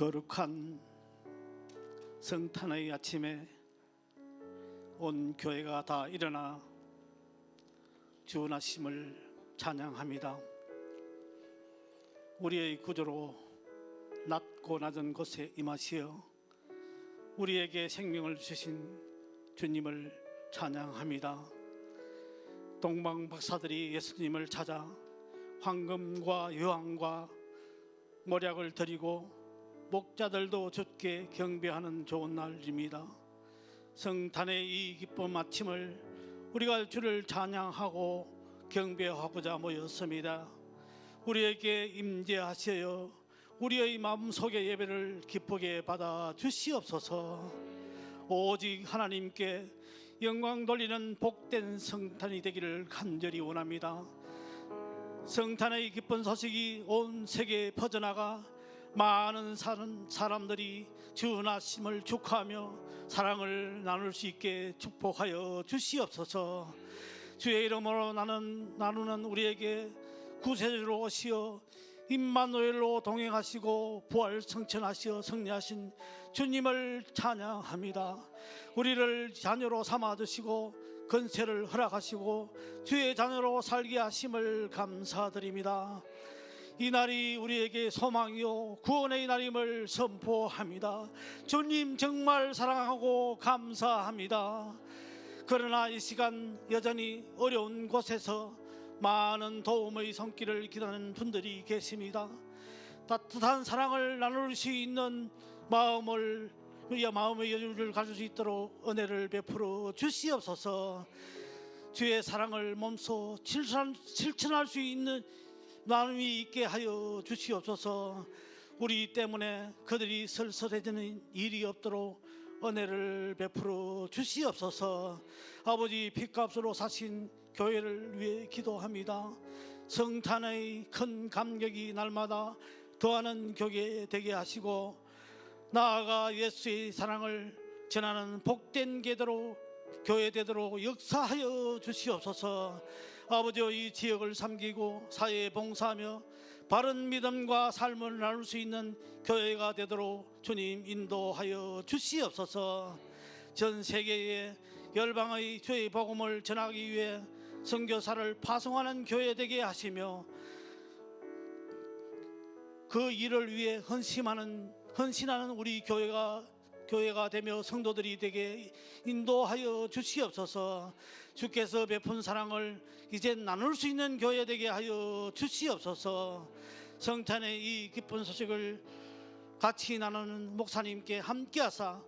거룩한 성탄의 아침에 온 교회가 다 일어나 주 나심을 찬양합니다. 우리의 구주로 낮고 낮은 곳에 임하시어 우리에게 생명을 주신 주님을 찬양합니다. 동방 박사들이 예수님을 찾아 황금과 유황과 몰약을 드리고 목자들도 주께 경배하는 좋은 날입니다. 성탄의 이 기쁜 아침을 우리가 주를 찬양하고 경배하고자 모였습니다. 우리에게 임재하시어 우리의 마음속의 예배를 기쁘게 받아 주시옵소서. 오직 하나님께 영광 돌리는 복된 성탄이 되기를 간절히 원합니다. 성탄의 기쁜 소식이 온 세계에 퍼져나가 많은 사람들이 주 나심을 축하하며 사랑을 나눌 수 있게 축복하여 주시옵소서. 주의 이름으로 나누는 우리에게 구세주로 오시어 임마누엘로 동행하시고 부활 성천하시어 승리하신 주님을 찬양합니다. 우리를 자녀로 삼아주시고 건세를 허락하시고 주의 자녀로 살게 하심을 감사드립니다. 이 날이 우리에게 소망이요 구원의 날임을 선포합니다. 주님 정말 사랑하고 감사합니다. 그러나 이 시간 여전히 어려운 곳에서 많은 도움의 손길을 기다리는 분들이 계십니다. 따뜻한 사랑을 나눌 수 있는 마음의 여유를 가질 수 있도록 은혜를 베풀어 주시옵소서. 주의 사랑을 몸소 실천할 수 있는 나눔이 있게 하여 주시옵소서. 우리 때문에 그들이 설설해지는 일이 없도록 은혜를 베풀어 주시옵소서. 아버지, 핏값으로 사신 교회를 위해 기도합니다. 성탄의 큰 감격이 날마다 더하는 교회 되게 하시고 나아가 예수의 사랑을 전하는 복된 교회 되도록 역사하여 주시옵소서. 아버지, 이 지역을 섬기고 사회에 봉사하며 바른 믿음과 삶을 나눌 수 있는 교회가 되도록 주님 인도하여 주시옵소서. 전 세계에 열방의 주의 복음을 전하기 위해 선교사를 파송하는 교회 되게 하시며 그 일을 위해 헌신하는 우리 교회가 되며 성도들이 되게 인도하여 주시옵소서. 주께서 베푼 사랑을 이제 나눌 수 있는 교회 되게 하여 주시옵소서. 성탄의 이 기쁜 소식을 같이 나누는 목사님께 함께하사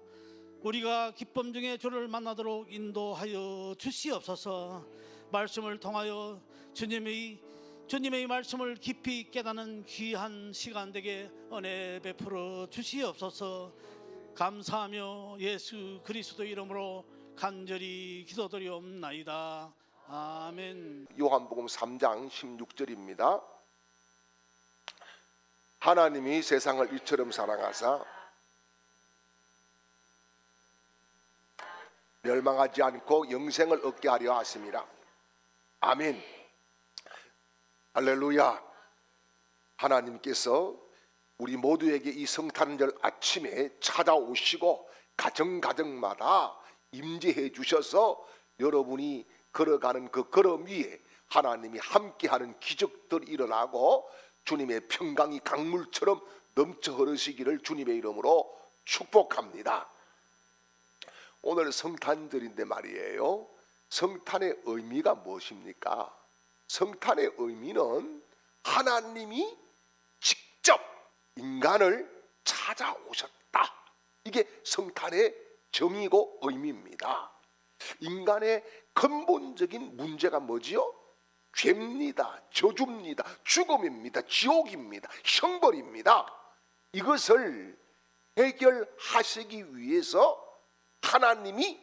우리가 기쁨 중에 주를 만나도록 인도하여 주시옵소서. 말씀을 통하여 주님의 말씀을 깊이 깨닫는 귀한 시간 되게 은혜 베풀어 주시옵소서. 감사하며 예수 그리스도 이름으로 간절히 기도드리옵나이다. 아멘. 요한복음 3장 16절입니다. 하나님이 세상을 이처럼 사랑하사 멸망하지 않고 영생을 얻게 하려 하심이라. 아멘. 할렐루야. 하나님께서 우리 모두에게 이 성탄절 아침에 찾아오시고 가정가정마다 임재해 주셔서 여러분이 걸어가는 그 걸음 위에 하나님이 함께하는 기적들이 일어나고 주님의 평강이 강물처럼 넘쳐 흐르시기를 주님의 이름으로 축복합니다. 오늘 성탄절인데 말이에요. 성탄의 의미가 무엇입니까? 성탄의 의미는 하나님이 직접 인간을 찾아오셨다. 이게 성탄의 정의고 의미입니다. 인간의 근본적인 문제가 뭐지요? 죄입니다. 저주입니다. 죽음입니다. 지옥입니다. 형벌입니다. 이것을 해결하시기 위해서 하나님이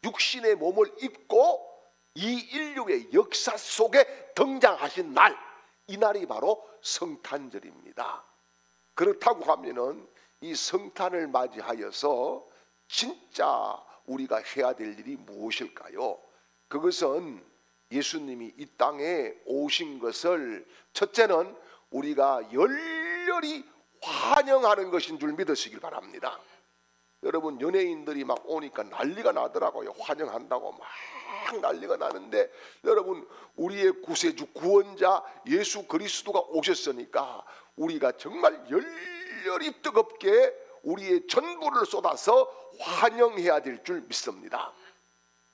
육신의 몸을 입고 이 인류의 역사 속에 등장하신 날, 이 날이 바로 성탄절입니다. 그렇다고 하면은 이 성탄을 맞이하여서 진짜 우리가 해야 될 일이 무엇일까요? 그것은 예수님이 이 땅에 오신 것을 첫째는 우리가 열렬히 환영하는 것인 줄 믿으시길 바랍니다. 여러분, 연예인들이 막 오니까 난리가 나더라고요. 환영한다고 막 난리가 나는데, 여러분, 우리의 구세주 구원자 예수 그리스도가 오셨으니까 우리가 정말 열렬히 뜨겁게 우리의 전부를 쏟아서 환영해야 될 줄 믿습니다.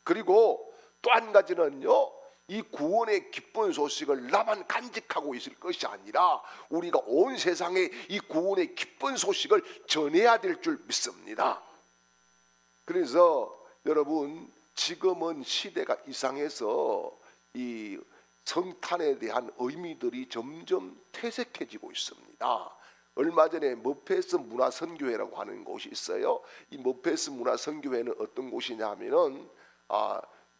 그리고 또 한 가지는요, 이 구원의 기쁜 소식을 나만 간직하고 있을 것이 아니라 우리가 온 세상에 이 구원의 기쁜 소식을 전해야 될 줄 믿습니다. 그래서 여러분, 지금은 시대가 이상해서 이 성탄에 대한 의미들이 점점 퇴색해지고 있습니다. 얼마 전에 머페스 문화선교회라고 하는 곳이 있어요. 이 머페스 문화선교회는 어떤 곳이냐 하면은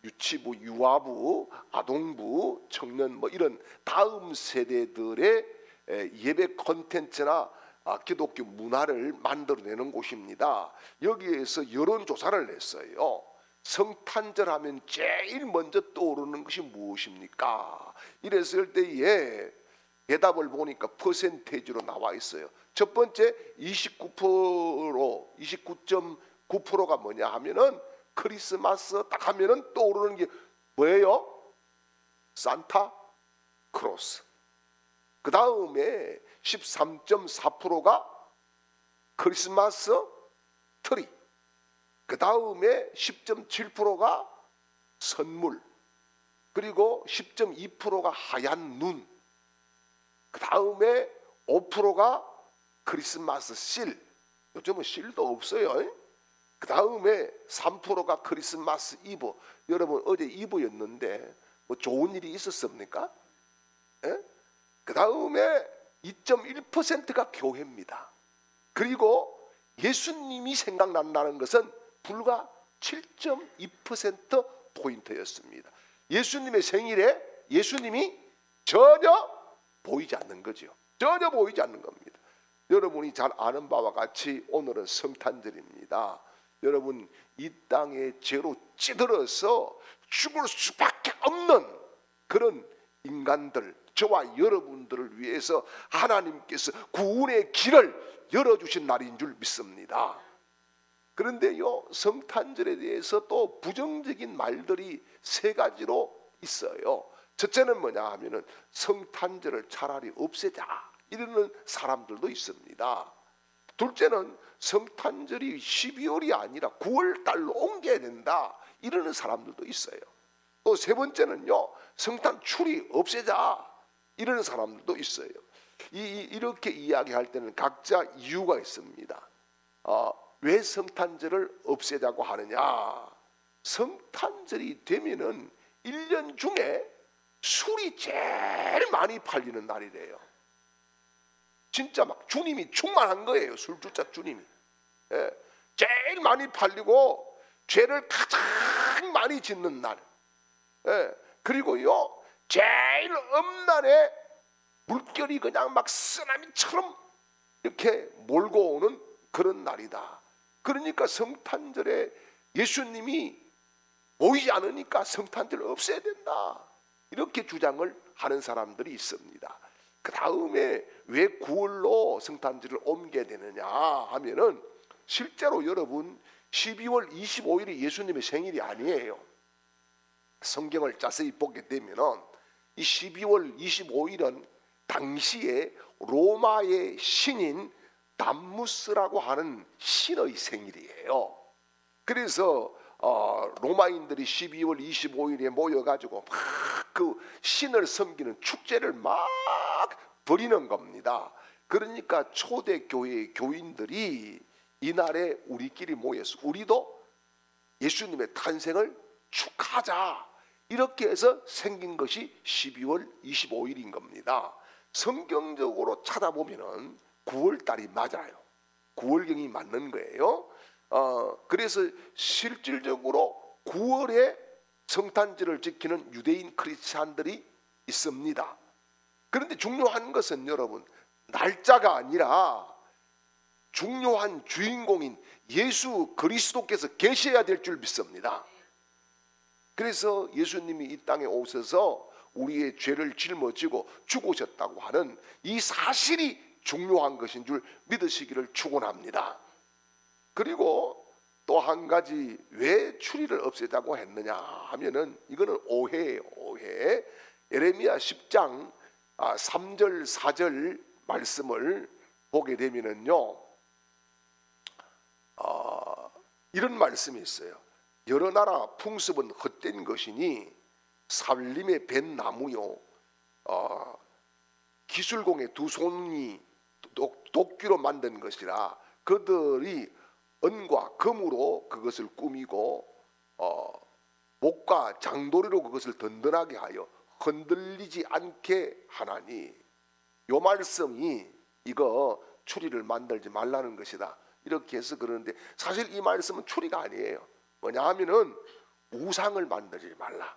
유치부, 유아부, 아동부, 청년 뭐 이런 다음 세대들의 예배 콘텐츠나 기독교 문화를 만들어내는 곳입니다. 여기에서 여론조사를 냈어요. 성탄절 하면 제일 먼저 떠오르는 것이 무엇입니까? 이랬을 때에 대답을 보니까 퍼센테이지로 나와 있어요. 첫 번째 29.9%가 뭐냐 하면은 크리스마스 딱 하면은 떠오르는 게 뭐예요? 산타 크로스. 그 다음에 13.4%가 크리스마스 트리. 그 다음에 10.7%가 선물. 그리고 10.2%가 하얀 눈. 그 다음에 5%가 크리스마스 실. 요즘은 실도 없어요. 그 다음에 3%가 크리스마스 이브. 여러분, 어제 이브였는데 뭐 좋은 일이 있었습니까? 그 다음에 2.1%가 교회입니다. 그리고 예수님이 생각난다는 것은 불과 7.2% 포인트였습니다. 예수님의 생일에 예수님이 전혀 보이지 않는 거죠. 전혀 보이지 않는 겁니다. 여러분이 잘 아는 바와 같이 오늘은 성탄절입니다. 여러분, 이 땅에 죄로 찌들어서 죽을 수밖에 없는 그런 인간들, 저와 여러분들을 위해서 하나님께서 구원의 길을 열어주신 날인 줄 믿습니다. 그런데요, 성탄절에 대해서 또 부정적인 말들이 세 가지로 있어요. 첫째는 뭐냐 하면은 성탄절을 차라리 없애자 이러는 사람들도 있습니다. 둘째는 성탄절이 12월이 아니라 9월 달로 옮겨야 된다 이러는 사람들도 있어요. 또 세 번째는요, 성탄 추리 없애자 이러는 사람들도 있어요. 이렇게 이야기할 때는 각자 이유가 있습니다. 왜 성탄절을 없애자고 하느냐? 성탄절이 되면은 1년 중에 술이 제일 많이 팔리는 날이래요. 진짜 막 주님이 충만한 거예요. 술주자 주님이. 제일 많이 팔리고 죄를 가장 많이 짓는 날. 그리고요, 제일 엄난에 물결이 그냥 막 쓰나미처럼 이렇게 몰고 오는 그런 날이다. 그러니까 성탄절에 예수님이 보이지 않으니까 성탄절을 없애야 된다. 이렇게 주장을 하는 사람들이 있습니다. 그 다음에 왜 9월로 성탄절을 옮겨야 되느냐 하면은 실제로 여러분 12월 25일이 예수님의 생일이 아니에요. 성경을 자세히 보게 되면은 이 12월 25일은 당시에 로마의 신인 담무스라고 하는 신의 생일이에요. 그래서 로마인들이 12월 25일에 모여가지고 막 그 신을 섬기는 축제를 막 벌이는 겁니다. 그러니까 초대교회의 교인들이 이날에 우리끼리 모여서 우리도 예수님의 탄생을 축하하자 이렇게 해서 생긴 것이 12월 25일인 겁니다. 성경적으로 찾아보면은 9월달이 맞아요. 9월경이 맞는 거예요. 그래서 실질적으로 9월에 성탄절을 지키는 유대인 크리스찬들이 있습니다. 그런데 중요한 것은 여러분, 날짜가 아니라 중요한 주인공인 예수 그리스도께서 계셔야 될 줄 믿습니다. 그래서 예수님이 이 땅에 오셔서 우리의 죄를 짊어지고 죽으셨다고 하는 이 사실이 중요한 것인 줄 믿으시기를 축원합니다. 그리고 또 한 가지 왜 추리를 없애자고 했느냐 하면은 이거는 오해예요. 오해. 예레미야 10장 3절 4절 말씀을 보게 되면은요, 이런 말씀이 있어요. 여러 나라 풍습은 헛된 것이니 살림의 벤 나무요, 기술공의 두 손이 도끼로 만든 것이라 그들이 은과 금으로 그것을 꾸미고 목과 장도리로 그것을 든든하게 하여 흔들리지 않게 하나니, 요 말씀이 이거 추리를 만들지 말라는 것이다 이렇게 해서 그러는데, 사실 이 말씀은 추리가 아니에요. 뭐냐 하면은 우상을 만들지 말라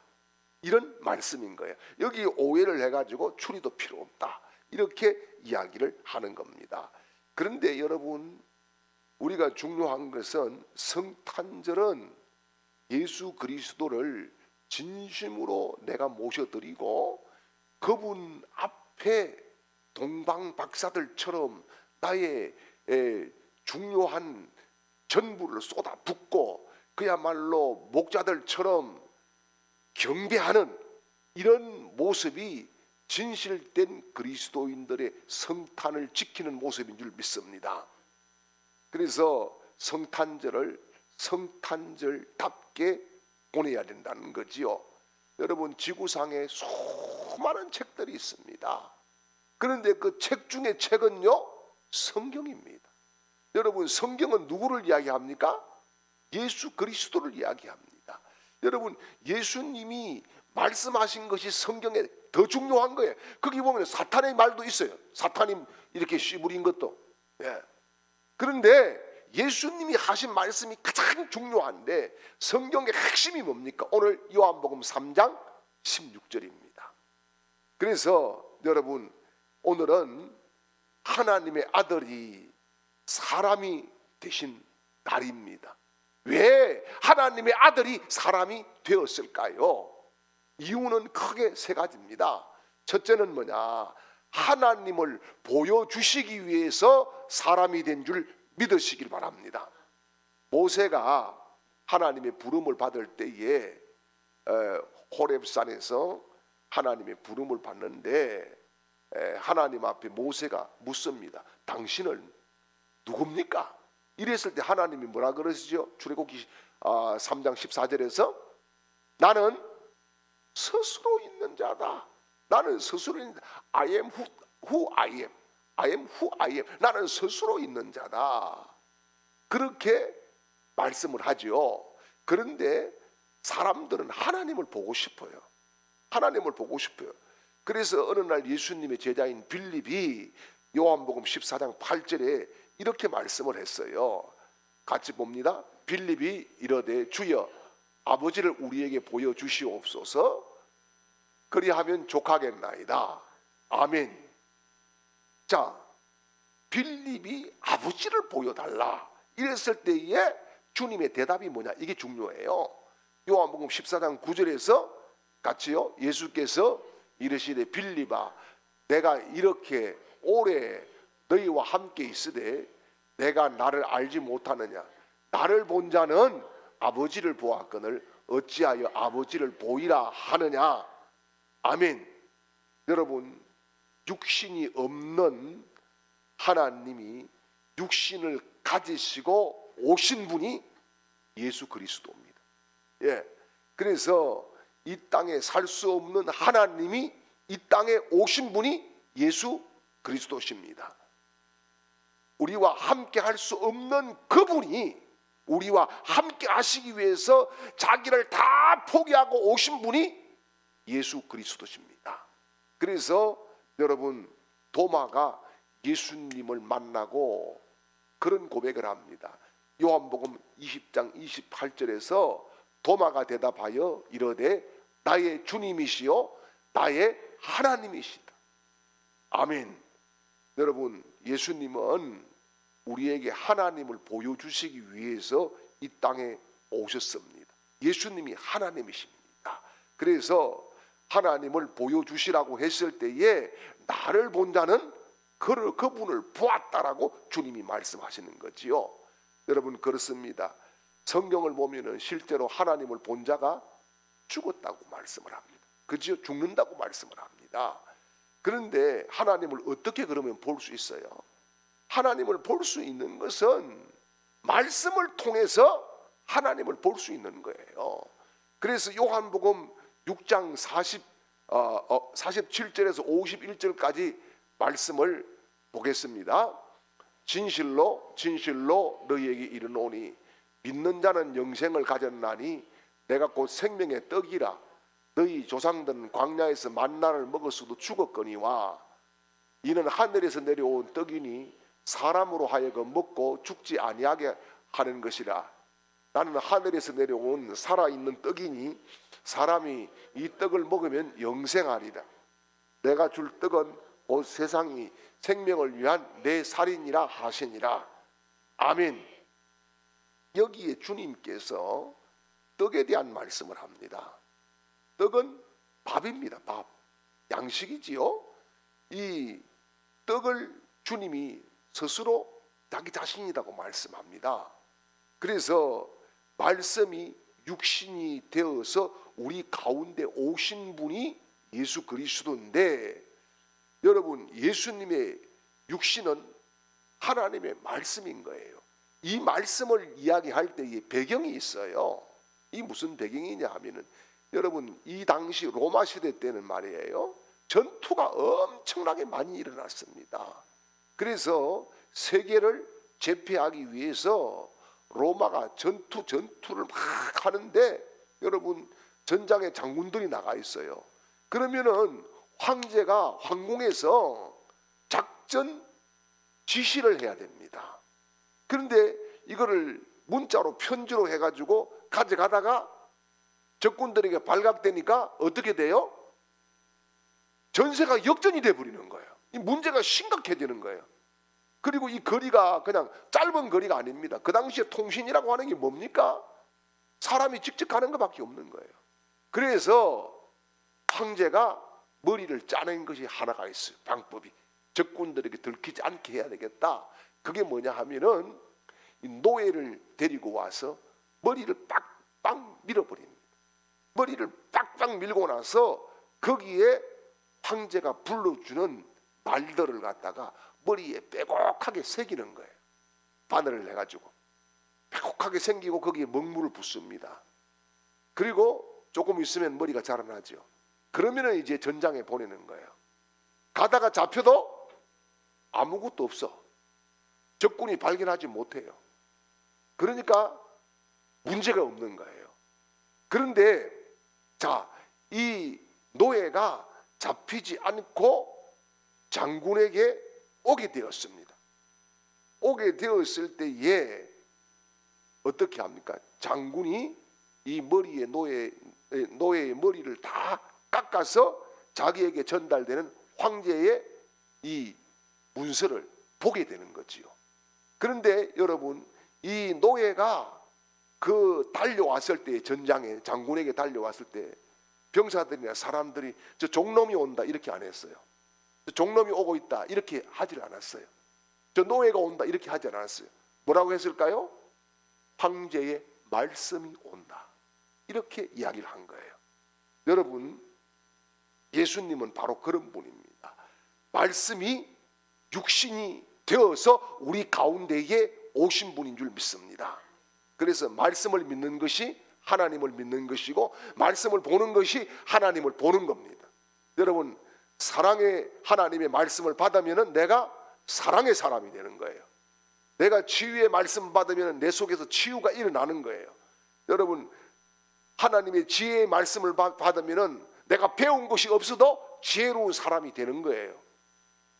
이런 말씀인 거예요. 여기 오해를 해가지고 추리도 필요 없다 이렇게 이야기를 하는 겁니다. 그런데 여러분, 우리가 중요한 것은 성탄절은 예수 그리스도를 진심으로 내가 모셔드리고 그분 앞에 동방박사들처럼 나의 중요한 전부를 쏟아붓고 그야말로 목자들처럼 경배하는 이런 모습이 진실된 그리스도인들의 성탄을 지키는 모습인 줄 믿습니다. 그래서 성탄절을 성탄절답게 보내야 된다는 거지요. 여러분, 지구상에 수많은 책들이 있습니다. 그런데 그 책 중에 책은요, 성경입니다. 여러분, 성경은 누구를 이야기합니까? 예수 그리스도를 이야기합니다. 여러분, 예수님이 말씀하신 것이 성경에 더 중요한 거예요. 거기 보면 사탄의 말도 있어요. 사탄이 이렇게 씨부린 것도. 예. 그런데 예수님이 하신 말씀이 가장 중요한데 성경의 핵심이 뭡니까? 오늘 요한복음 3장 16절입니다. 그래서 여러분, 오늘은 하나님의 아들이 사람이 되신 날입니다. 왜 하나님의 아들이 사람이 되었을까요? 이유는 크게 세 가지입니다. 첫째는 뭐냐? 하나님을 보여주시기 위해서 사람이 된 줄 믿으시길 바랍니다. 모세가 하나님의 부름을 받을 때에 호렙산에서 하나님의 부름을 받는데 하나님 앞에 모세가 묻습니다. 당신은 누굽니까? 이랬을 때 하나님이 뭐라 그러시죠? 출애굽기 3장 14절에서 나는 스스로 있는 자다. 나는 스스로 있는 자다. I am who I am. I am who I am. 나는 스스로 있는 자다. 그렇게 말씀을 하죠. 그런데 사람들은 하나님을 보고 싶어요. 하나님을 보고 싶어요. 그래서 어느 날 예수님의 제자인 빌립이 요한복음 14장 8절에 이렇게 말씀을 했어요. 같이 봅니다. 빌립이 이르되 주여 아버지를 우리에게 보여주시옵소서. 그리하면 족하겠나이다. 아멘. 자, 빌립이 아버지를 보여달라 이랬을 때에 주님의 대답이 뭐냐, 이게 중요해요. 요한복음 14장 9절에서 같이요, 예수께서 이르시되 빌립아 내가 이렇게 오래 너희와 함께 있으되 내가 나를 알지 못하느냐? 나를 본 자는 아버지를 보았거늘 어찌하여 아버지를 보이라 하느냐? 아멘. 여러분, 육신이 없는 하나님이 육신을 가지시고 오신 분이 예수 그리스도입니다. 예. 그래서 이 땅에 살 수 없는 하나님이 이 땅에 오신 분이 예수 그리스도십니다. 우리와 함께 할 수 없는 그분이 우리와 함께 하시기 위해서 자기를 다 포기하고 오신 분이 예수 그리스도십니다. 그래서 여러분, 도마가 예수님을 만나고 그런 고백을 합니다. 요한복음 20장 28절에서 도마가 대답하여 이르되 나의 주님이시요 나의 하나님이시다. 아멘. 여러분, 예수님은 우리에게 하나님을 보여주시기 위해서 이 땅에 오셨습니다. 예수님이 하나님이십니다. 그래서 하나님을 보여주시라고 했을 때에 나를 본 자는 그분을 보았다라고 주님이 말씀하시는 거지요. 여러분, 그렇습니다. 성경을 보면은 실제로 하나님을 본 자가 죽었다고 말씀을 합니다. 그지요? 죽는다고 말씀을 합니다. 그런데 하나님을 어떻게 그러면 볼 수 있어요? 하나님을 볼 수 있는 것은 말씀을 통해서 하나님을 볼 수 있는 거예요. 그래서 요한복음 6장 47절에서 51절까지 말씀을 보겠습니다. 진실로 진실로 너희에게 이르노니 믿는 자는 영생을 가졌나니 내가 곧 생명의 떡이라. 너희 조상들은 광야에서 만나를 먹었어도 죽었거니와 이는 하늘에서 내려온 떡이니 사람으로 하여금 먹고 죽지 아니하게 하는 것이라. 나는 하늘에서 내려온 살아있는 떡이니 사람이 이 떡을 먹으면 영생하리라. 내가 줄 떡은 곧 세상이 생명을 위한 내 살이니라 하시니라. 아멘. 여기에 주님께서 떡에 대한 말씀을 합니다. 떡은 밥입니다. 밥. 양식이지요. 이 떡을 주님이 스스로 자기 자신이라고 말씀합니다. 그래서 말씀이 육신이 되어서 우리 가운데 오신 분이 예수 그리스도인데, 여러분, 예수님의 육신은 하나님의 말씀인 거예요. 이 말씀을 이야기할 때의 배경이 있어요. 이 무슨 배경이냐 하면은, 여러분, 이 당시 로마 시대 때는 말이에요, 전투가 엄청나게 많이 일어났습니다. 그래서 세계를 제패하기 위해서 로마가 전투를 막 하는데, 여러분, 전장에 장군들이 나가 있어요. 그러면은 황제가 황궁에서 작전 지시를 해야 됩니다. 그런데 이거를 문자로 편지로 해가지고 가져가다가 적군들에게 발각되니까 어떻게 돼요? 전세가 역전이 돼버리는 거예요. 이 문제가 심각해지는 거예요. 그리고 이 거리가 그냥 짧은 거리가 아닙니다. 그 당시에 통신이라고 하는 게 뭡니까? 사람이 직접 가는 것밖에 없는 거예요. 그래서 황제가 머리를 짜낸 것이 하나가 있어요. 방법이. 적군들에게 들키지 않게 해야 되겠다. 그게 뭐냐 하면은 이 노예를 데리고 와서 머리를 빡빡 밀어버립니다. 머리를 빡빡 밀고 나서 거기에 황제가 불러주는 말들을 갖다가 머리에 빼곡하게 새기는 거예요. 바늘을 해가지고 빼곡하게 생기고 거기에 먹물을 붓습니다. 그리고 조금 있으면 머리가 자라나죠. 그러면은 이제 전장에 보내는 거예요. 가다가 잡혀도 아무것도 없어. 적군이 발견하지 못해요. 그러니까 문제가 없는 거예요. 그런데 이 노예가 잡히지 않고 장군에게 오게 되었습니다. 오게 되었을 때에 어떻게 합니까? 장군이 이 머리에 노예의 머리를 다 깎아서 자기에게 전달되는 황제의 이 문서를 보게 되는 거지요. 그런데 여러분, 이 노예가 그 달려왔을 때, 전장에 장군에게 달려왔을 때 병사들이나 사람들이 저 종놈이 온다 이렇게 안 했어요. 저 종놈이 오고 있다 이렇게 하질 않았어요. 저 노예가 온다 이렇게 하지 않았어요. 뭐라고 했을까요? 황제의 말씀이 온다 이렇게 이야기를 한 거예요. 여러분, 예수님은 바로 그런 분입니다. 말씀이 육신이 되어서 우리 가운데에 오신 분인 줄 믿습니다. 그래서 말씀을 믿는 것이 하나님을 믿는 것이고, 말씀을 보는 것이 하나님을 보는 겁니다. 여러분, 사랑의 하나님의 말씀을 받으면 내가 사랑의 사람이 되는 거예요. 내가 치유의 말씀을 받으면 내 속에서 치유가 일어나는 거예요. 여러분, 하나님의 지혜의 말씀을 받으면 내가 배운 것이 없어도 지혜로운 사람이 되는 거예요.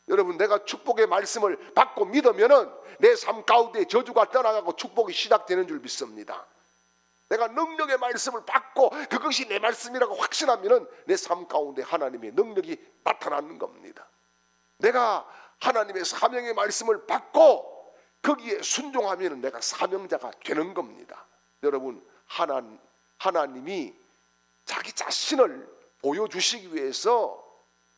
여러분, 내가 축복의 말씀을 받고 믿으면 내 삶 가운데 저주가 떠나가고 축복이 시작되는 줄 믿습니다. 내가 능력의 말씀을 받고 그것이 내 말씀이라고 확신하면 내 삶 가운데 하나님의 능력이 나타나는 겁니다. 내가 하나님의 사명의 말씀을 받고 거기에 순종하면 내가 사명자가 되는 겁니다. 여러분, 하나님이 자기 자신을 보여주시기 위해서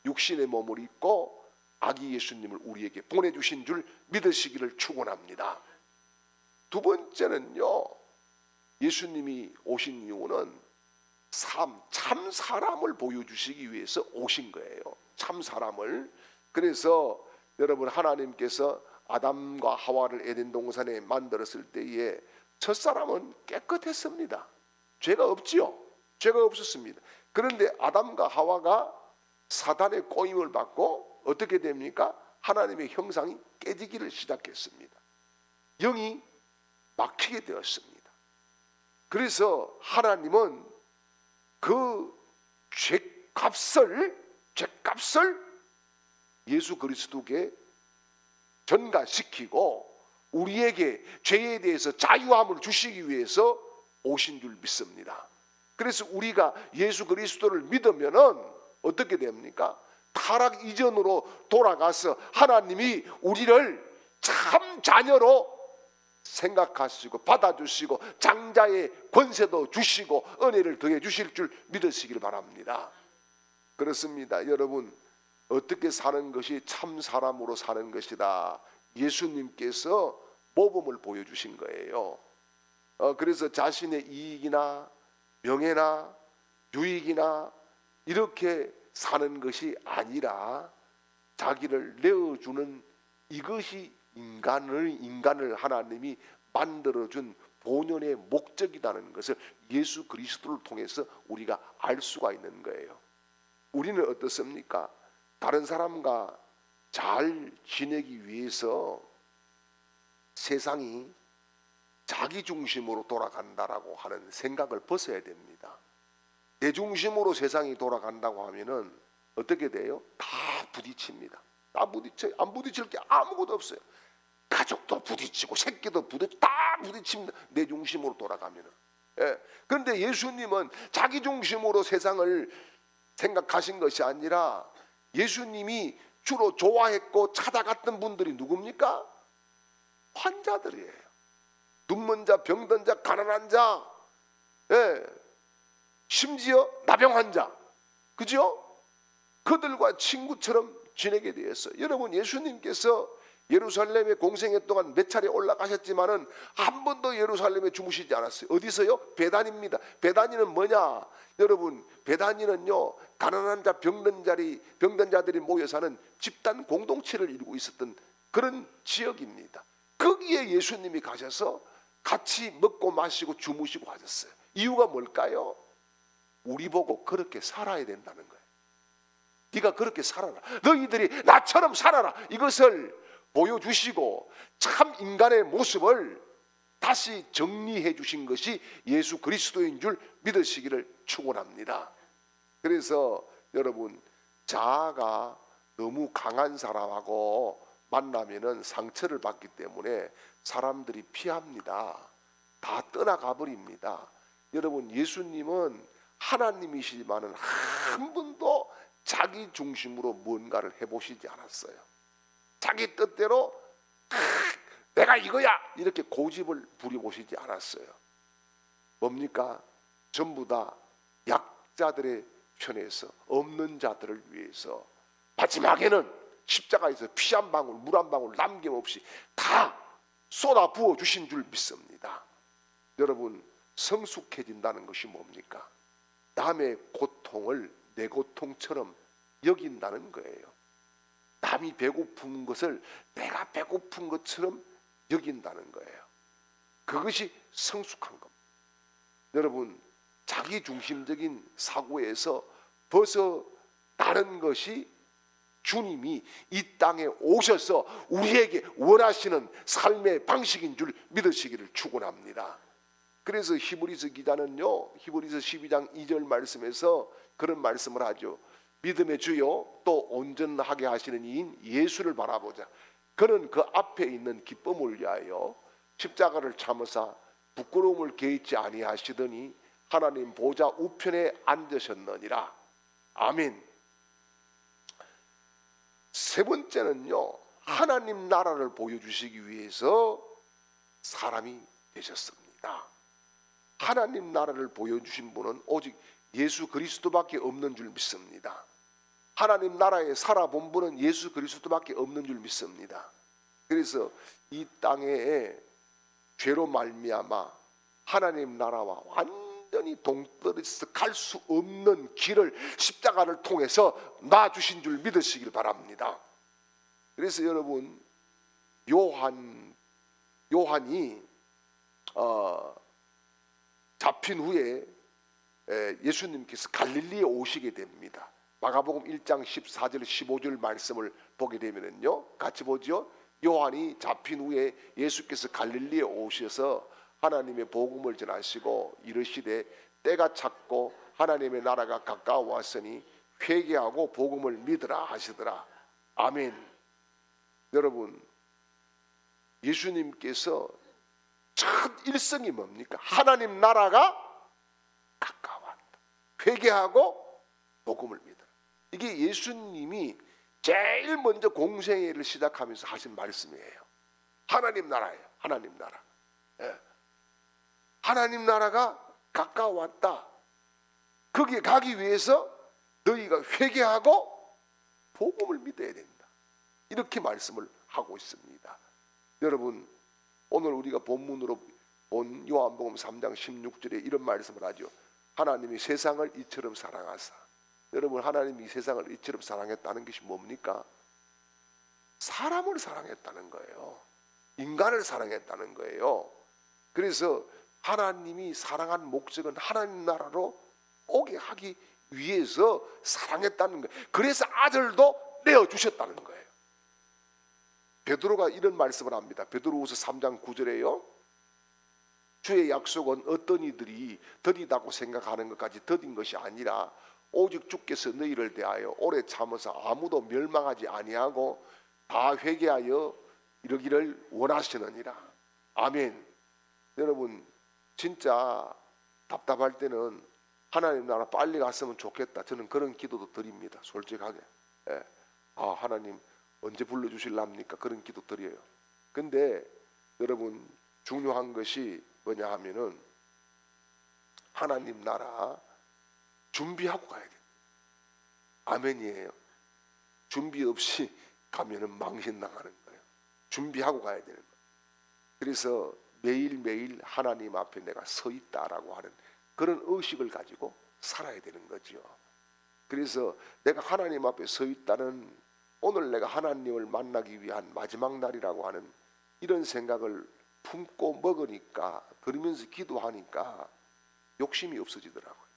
육신의 몸을 입고 아기 예수님을 우리에게 보내주신 줄 믿으시기를 축원합니다. 두 번째는요, 예수님이 오신 이유는 참 사람을 보여주시기 위해서 오신 거예요. 참 사람을. 그래서 여러분, 하나님께서 아담과 하와를 에덴 동산에 만들었을 때에 첫사람은 깨끗했습니다. 죄가 없지요. 죄가 없었습니다. 그런데 아담과 하와가 사단의 꼬임을 받고 어떻게 됩니까? 하나님의 형상이 깨지기를 시작했습니다. 영이 막히게 되었습니다. 그래서 하나님은 그 죄값을 예수 그리스도께 전가시키고 우리에게 죄에 대해서 자유함을 주시기 위해서 오신 줄 믿습니다. 그래서 우리가 예수 그리스도를 믿으면은 어떻게 됩니까? 타락 이전으로 돌아가서 하나님이 우리를 참 자녀로 생각하시고 받아주시고 장자의 권세도 주시고 은혜를 더해 주실 줄 믿으시길 바랍니다. 그렇습니다. 여러분, 어떻게 사는 것이 참 사람으로 사는 것이다. 예수님께서 모범을 보여주신 거예요. 그래서 자신의 이익이나 명예나 유익이나 이렇게 사는 것이 아니라 자기를 내어주는, 이것이 인간을 하나님이 만들어준 본연의 목적이라는 것을 예수 그리스도를 통해서 우리가 알 수가 있는 거예요. 우리는 어떻습니까? 다른 사람과 잘 지내기 위해서 세상이 자기 중심으로 돌아간다라고 하는 생각을 벗어야 됩니다. 내 중심으로 세상이 돌아간다고 하면은 어떻게 돼요? 다 부딪힙니다. 다 부딪혀요. 안 부딪힐 게 아무것도 없어요. 가족도 부딪히고 새끼도 다 부딪힙니다. 내 중심으로 돌아가면은. 그런데 예수님은 자기 중심으로 세상을 생각하신 것이 아니라 예수님이 주로 좋아했고 찾아갔던 분들이 누굽니까? 환자들이에요. 눈먼 자, 병든 자, 가난한 자, 심지어 나병 환자, 그죠? 그들과 친구처럼 지내게 되었어요. 여러분, 예수님께서 예루살렘에 공생애 동안 몇 차례 올라가셨지만은 한 번도 예루살렘에 주무시지 않았어요. 어디서요? 베다니입니다. 베다니는 뭐냐? 여러분, 베다니는요, 가난한 자, 병든 자들이 모여 사는 집단 공동체를 이루고 있었던 그런 지역입니다. 거기에 예수님이 가셔서 같이 먹고 마시고 주무시고 하셨어요. 이유가 뭘까요? 우리 보고 그렇게 살아야 된다는 거예요. 네가 그렇게 살아라. 너희들이 나처럼 살아라. 이것을 보여주시고 참 인간의 모습을 다시 정리해 주신 것이 예수 그리스도인 줄 믿으시기를 축원합니다. 그래서 여러분, 자아가 너무 강한 사람하고 만나면은 상처를 받기 때문에 사람들이 피합니다. 다 떠나가 버립니다. 여러분, 예수님은 하나님이시지만은 한 번도 자기 중심으로 뭔가를 해보시지 않았어요. 자기 뜻대로 내가 이거야 이렇게 고집을 부려보시지 않았어요. 뭡니까? 전부 다 약자들의 편에서, 없는 자들을 위해서 마지막에는 십자가에서 피 한 방울 물 한 방울 남김없이 다 쏟아 부어 주신 줄 믿습니다. 여러분, 성숙해진다는 것이 뭡니까? 남의 고통을 내 고통처럼 여긴다는 거예요. 남이 배고픈 것을 내가 배고픈 것처럼 여긴다는 거예요. 그것이 성숙한 겁니다. 여러분, 자기중심적인 사고에서 벗어나는 것이 주님이 이 땅에 오셔서 우리에게 원하시는 삶의 방식인 줄 믿으시기를 축원합니다. 그래서 히브리서 기자는요, 히브리서 12장 2절 말씀에서 그런 말씀을 하죠. 믿음의 주요 또 온전하게 하시는 이인 예수를 바라보자. 그는 그 앞에 있는 기쁨을 위하여 십자가를 참으사 부끄러움을 개의치 아니하시더니 하나님 보좌 우편에 앉으셨느니라. 아멘. 세 번째는요, 하나님 나라를 보여주시기 위해서 사람이 되셨습니다. 하나님 나라를 보여주신 분은 오직 예수 그리스도밖에 없는 줄 믿습니다. 하나님 나라에 살아본 분은 예수 그리스도밖에 없는 줄 믿습니다. 그래서 이 땅에 죄로 말미암아 하나님 나라와 완전히 동떨어져서 갈 수 없는 길을 십자가를 통해서 놔주신 줄 믿으시길 바랍니다. 그래서 여러분, 요한이 잡힌 후에 예수님께서 갈릴리에 오시게 됩니다. 마가복음 1장 14절 15절 말씀을 보게 되면요, 같이 보죠. 요한이 잡힌 후에 예수께서 갈릴리에 오셔서 하나님의 복음을 전하시고 이르시되 때가 찼고 하나님의 나라가 가까워왔으니 회개하고 복음을 믿으라 하시더라. 아멘. 여러분, 예수님께서 첫 일성이 뭡니까? 하나님 나라가 가까웠다. 회개하고 복음을 믿어라. 이게 예수님이 제일 먼저 공생애를 시작하면서 하신 말씀이에요. 하나님 나라예요. 하나님 나라. 예. 하나님 나라가 가까웠다. 거기에 가기 위해서 너희가 회개하고 복음을 믿어야 된다. 이렇게 말씀을 하고 있습니다. 여러분, 오늘 우리가 본문으로 본 요한복음 3장 16절에 이런 말씀을 하죠. 하나님이 세상을 이처럼 사랑하사. 여러분, 하나님이 세상을 이처럼 사랑했다는 것이 뭡니까? 사람을 사랑했다는 거예요. 인간을 사랑했다는 거예요. 그래서 하나님이 사랑한 목적은 하나님 나라로 오게 하기 위해서 사랑했다는 거예요. 그래서 아들도 내어주셨다는 거예요. 베드로가 이런 말씀을 합니다. 베드로후서 3장 9절에요. 주의 약속은 어떤 이들이 더디다고 생각하는 것까지 더딘 것이 아니라 오직 주께서 너희를 대하여 오래 참으사 아무도 멸망하지 아니하고 다 회개하여 이르기를 원하시느니라. 아멘. 여러분, 진짜 답답할 때는 하나님 나라 빨리 갔으면 좋겠다. 저는 그런 기도도 드립니다. 솔직하게. 예. 하나님 언제 불러주실랍니까? 그런 기도 드려요. 근데 여러분, 중요한 것이 뭐냐 하면은 하나님 나라 준비하고 가야 돼요. 아멘이에요. 준비 없이 가면은 망신당하는 거예요. 준비하고 가야 되는 거예요. 그래서 매일매일 하나님 앞에 내가 서 있다라고 하는 그런 의식을 가지고 살아야 되는 거죠. 그래서 내가 하나님 앞에 서 있다는, 오늘 내가 하나님을 만나기 위한 마지막 날이라고 하는 이런 생각을 품고 먹으니까, 그러면서 기도하니까 욕심이 없어지더라고요.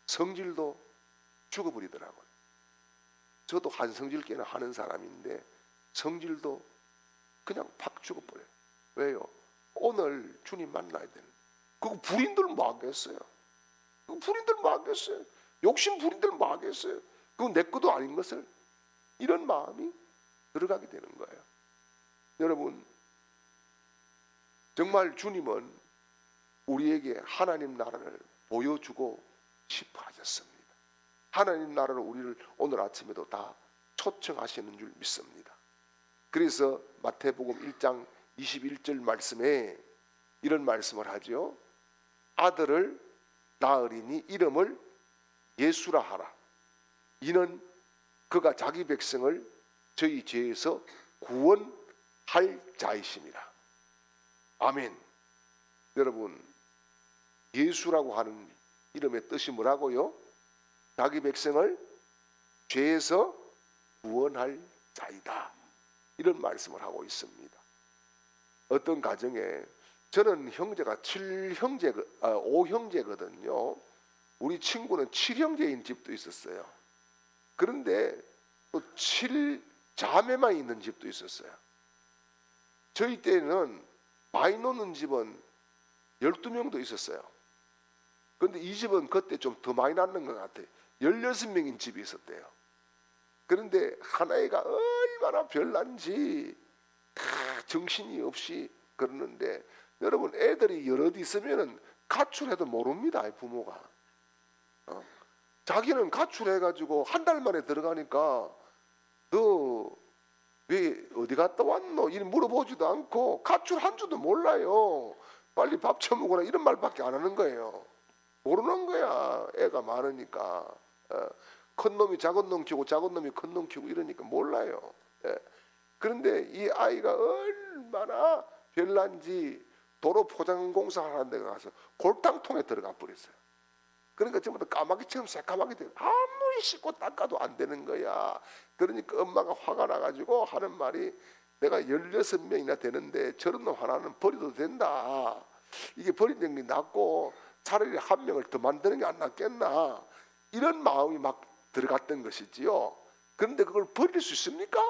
성질도 죽어버리더라고요. 저도 한성질 꽤나 하는 사람인데 성질도 그냥 팍 죽어버려요. 왜요? 오늘 주님 만나야 되는, 그거 불인들 뭐 하겠어요? 그거 불인들 뭐 하겠어요? 욕심 불인들 뭐 하겠어요? 그건 내 것도 아닌 것을, 이런 마음이 들어가게 되는 거예요. 여러분, 정말 주님은 우리에게 하나님 나라를 보여주고 싶어 하셨습니다. 하나님 나라를 우리를 오늘 아침에도 다 초청하시는 줄 믿습니다. 그래서 마태복음 1장 21절 말씀에 이런 말씀을 하죠. 아들을 낳으리니 이름을 예수라 하라. 이는 그가 자기 백성을 저희 죄에서 구원할 자이심이라. 아멘. 여러분, 예수라고 하는 이름의 뜻이 뭐라고요? 자기 백성을 죄에서 구원할 자이다. 이런 말씀을 하고 있습니다. 어떤 가정에, 저는 형제가 5형제거든요. 우리 친구는 7형제인 집도 있었어요. 그런데 또 7자매만 있는 집도 있었어요. 저희 때는 많이 노는 집은 12명도 있었어요. 그런데 이 집은 그때 좀 더 많이 낳는 것 같아요. 16명인 집이 있었대요. 그런데 하나이가 얼마나 별난지 다 정신이 없이 그러는데, 여러분, 애들이 여럿 있으면은 가출해도 모릅니다. 부모가. 자기는 가출해가지고 한 달 만에 들어가니까 너 왜 어디 갔다 왔노? 이런 물어보지도 않고 가출한 줄도 몰라요. 빨리 밥 처먹어라 이런 말밖에 안 하는 거예요. 모르는 거야. 애가 많으니까. 큰 놈이 작은 놈 키우고 작은 놈이 큰 놈 키우고 이러니까 몰라요. 예. 그런데 이 아이가 얼마나 별난지 도로 포장공사 하는 데 가서 골탕통에 들어가 버렸어요. 그러니까 전부 다 까마귀처럼 새까맣게 돼요. 아무리 씻고 닦아도 안 되는 거야. 그러니까 엄마가 화가 나가지고 하는 말이, 내가 16명이나 되는데 저런 놈 하나는 버려도 된다. 이게 버리는 게 낫고 차라리 한 명을 더 만드는 게 안 낫겠나. 이런 마음이 막 들어갔던 것이지요. 그런데 그걸 버릴 수 있습니까?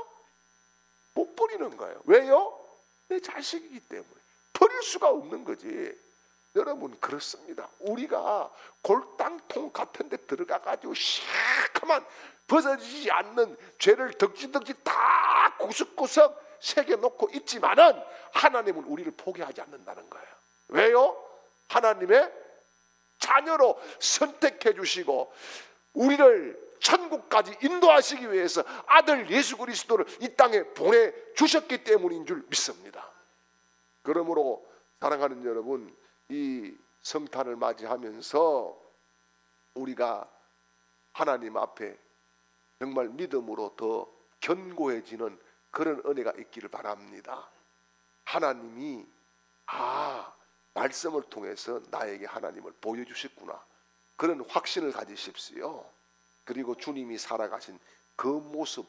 못 버리는 거예요. 왜요? 내 자식이기 때문에. 버릴 수가 없는 거지. 여러분, 그렇습니다. 우리가 골탕통 같은 데 들어가가지고 시커먼 벗어지지 않는 죄를 덕지덕지 다 구석구석 새겨놓고 있지만은 하나님은 우리를 포기하지 않는다는 거예요. 왜요? 하나님의 자녀로 선택해 주시고 우리를 천국까지 인도하시기 위해서 아들 예수 그리스도를 이 땅에 보내주셨기 때문인 줄 믿습니다. 그러므로 사랑하는 여러분, 이 성탄을 맞이하면서 우리가 하나님 앞에 정말 믿음으로 더 견고해지는 그런 은혜가 있기를 바랍니다. 하나님이 말씀을 통해서 나에게 하나님을 보여주셨구나, 그런 확신을 가지십시오. 그리고 주님이 살아가신 그 모습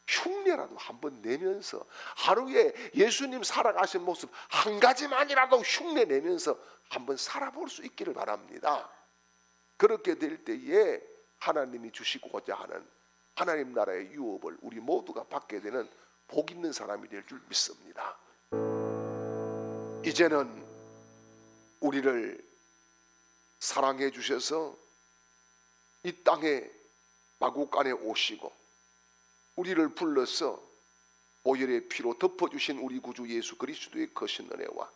흉내라도 한번 내면서, 하루에 예수님 살아가신 모습 한 가지만이라도 흉내 내면서 한번 살아볼 수 있기를 바랍니다. 그렇게 될 때에 하나님이 주시고자 하는 하나님 나라의 유업을 우리 모두가 받게 되는 복 있는 사람이 될 줄 믿습니다. 이제는 우리를 사랑해 주셔서 이 땅에 마구간에 오시고 우리를 불러서 보혈의 피로 덮어주신 우리 구주 예수 그리스도의 거신 은혜와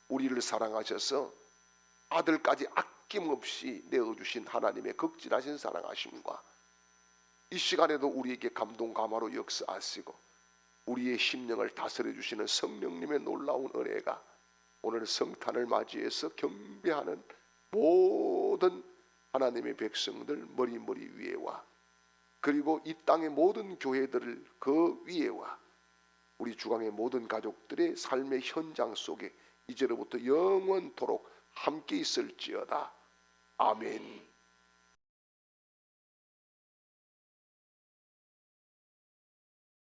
우리를 사랑하셔서 아들까지 아낌없이 내어주신 하나님의 극진하신 사랑하심과 이 시간에도 우리에게 감동 감화로 역사하시고 우리의 심령을 다스려 주시는 성령님의 놀라운 은혜가 오늘 성탄을 맞이해서 경배하는 모든 하나님의 백성들 머리 위에와, 그리고 이 땅의 모든 교회들을 그 위에와 우리 주강의 모든 가족들의 삶의 현장 속에 이제로부터 영원토록 함께 있을지어다. 아멘.